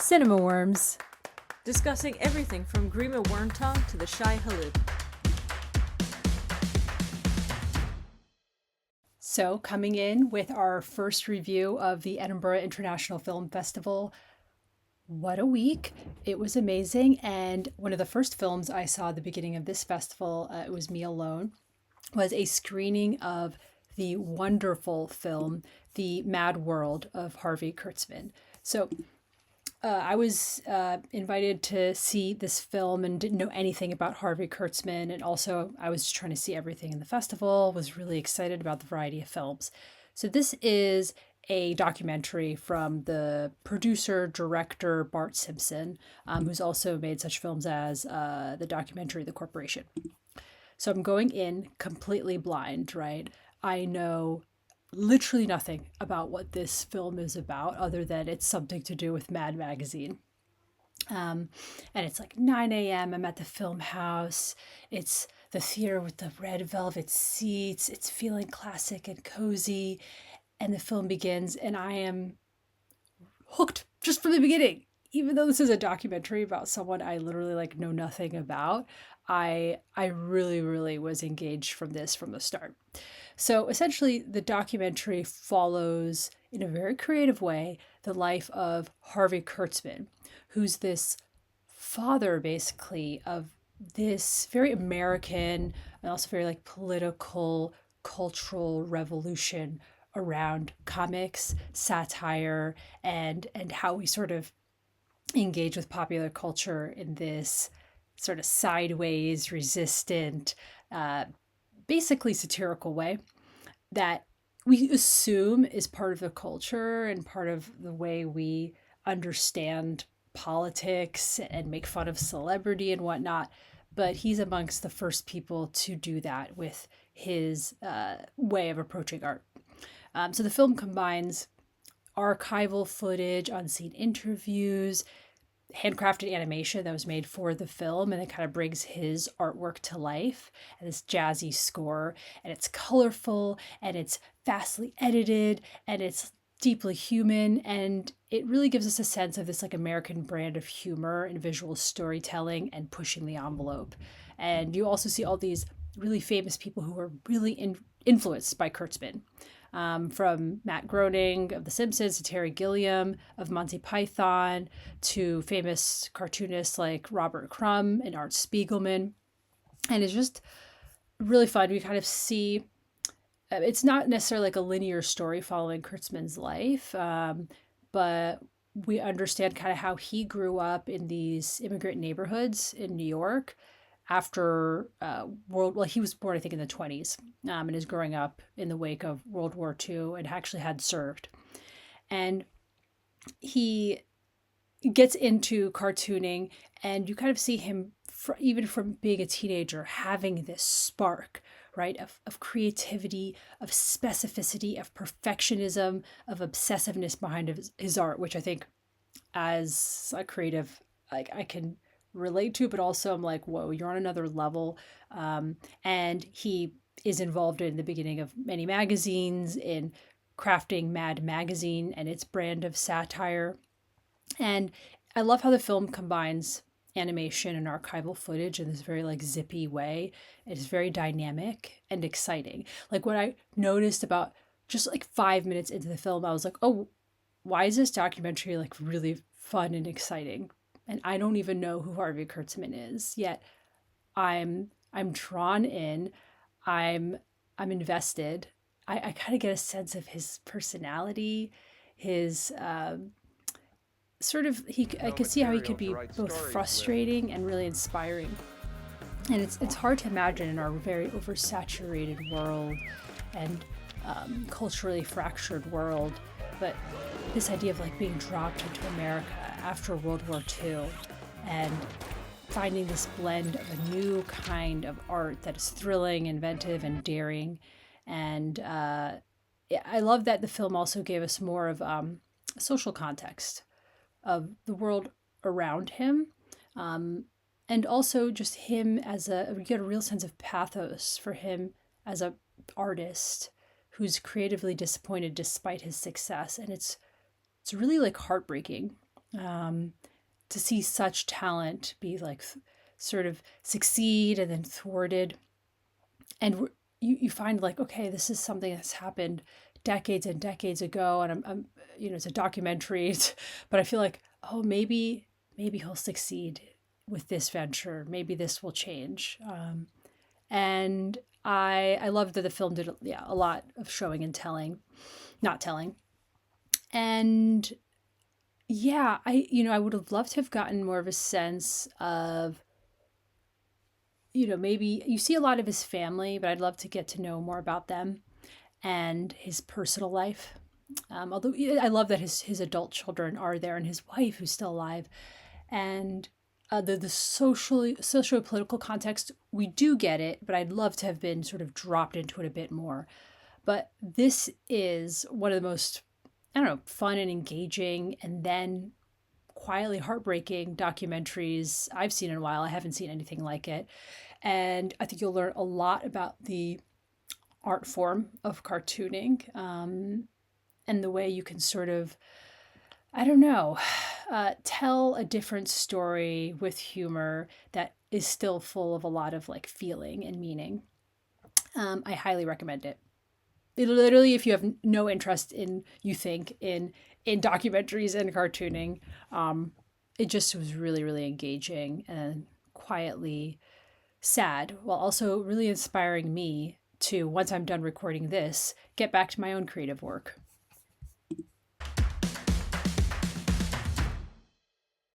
Cinema Worms. Discussing everything from Grima Wormtongue to the Shy Halib. So, coming in with our first review of the Edinburgh International Film Festival. What a week. It was amazing. And one of the first films I saw at the beginning of this festival, it was me alone, was a screening of the wonderful film, The Mad World of Harvey Kurtzman. So, I was invited to see this film and didn't know anything about Harvey Kurtzman. And also, I was just trying to see everything in the festival, was really excited about the variety of films. So this is a documentary from the producer, director, Bart Simpson, who's also made such films as the documentary The Corporation. So I'm going in completely blind, right? I know literally nothing about what this film is about other than it's something to do with Mad Magazine. And it's like 9 a.m. I'm at the film house. It's the theater with the red velvet seats. It's feeling classic and cozy. And the film begins, and I am hooked just from the beginning. Even though this is a documentary about someone I literally know nothing about, I really was engaged from the start. So essentially, the documentary follows, in a very creative way, the life of Harvey Kurtzman, who's this father, basically, of this very American and also very political, cultural revolution around comics, satire, and how we sort of engage with popular culture in this sort of sideways, resistant, basically satirical way that we assume is part of the culture and part of the way we understand politics and make fun of celebrity and whatnot. But he's amongst the first people to do that with his way of approaching art. So the film combines archival footage, unseen interviews, handcrafted animation that was made for the film, and it kind of brings his artwork to life, and this jazzy score, and it's colorful, and it's fastly edited, and it's deeply human, and it really gives us a sense of this American brand of humor and visual storytelling and pushing the envelope. And you also see all these really famous people who are really influenced by Kurtzman. From Matt Groening of The Simpsons to Terry Gilliam of Monty Python to famous cartoonists like Robert Crumb and Art Spiegelman. And it's just really fun. We kind of see, it's not necessarily a linear story following Kurtzman's life, but we understand kind of how he grew up in these immigrant neighborhoods in New York after he was born, I think, in the 20s, and is growing up in the wake of World War II and actually had served. And he gets into cartooning, and you kind of see him, even from being a teenager, having this spark, right, of creativity, of specificity, of perfectionism, of obsessiveness behind his art, which I think as a creative, I can relate to, but also I'm like, whoa, you're on another level. And he is involved in the beginning of many magazines, in crafting Mad Magazine and its brand of satire. And I love how the film combines animation and archival footage in this very zippy way. It is very dynamic and exciting. What I noticed about just 5 minutes into the film, I was like, oh, why is this documentary really fun and exciting? And I don't even know who Harvey Kurtzman is, yet I'm drawn in. I'm invested. I kind of get a sense of his personality, his I could see how he could be both frustrating and really inspiring. And it's hard to imagine in our very oversaturated world and culturally fractured world, but this idea of being dropped into America after World War II and finding this blend of a new kind of art that is thrilling, inventive, and daring. And I love that the film also gave us more of social context of the world around him, and also just him we get a real sense of pathos for him as an artist who's creatively disappointed despite his success. And it's really heartbreaking um, to see such talent be like sort of succeed and then thwarted. And you find like, okay, this is something that's happened decades and decades ago. And it's a documentary, but I feel like, oh, maybe he'll succeed with this venture. Maybe this will change. And I love that the film did a lot of showing and telling, not telling. And yeah, I would have loved to have gotten more of a sense of, maybe you see a lot of his family, but I'd love to get to know more about them and his personal life. Although I love that his adult children are there and his wife who's still alive, and the social political context, we do get it, but I'd love to have been sort of dropped into it a bit more. But this is one of the most, I don't know, fun and engaging, and then quietly heartbreaking documentaries I've seen in a while. I haven't seen anything like it. And I think you'll learn a lot about the art form of cartooning, and the way you can sort of, I don't know, tell a different story with humor that is still full of a lot of like feeling and meaning. I highly recommend it. It literally, if you have no interest in, you think in documentaries and cartooning, it just was really, really engaging and quietly sad, while also really inspiring me to, once I'm done recording this, get back to my own creative work.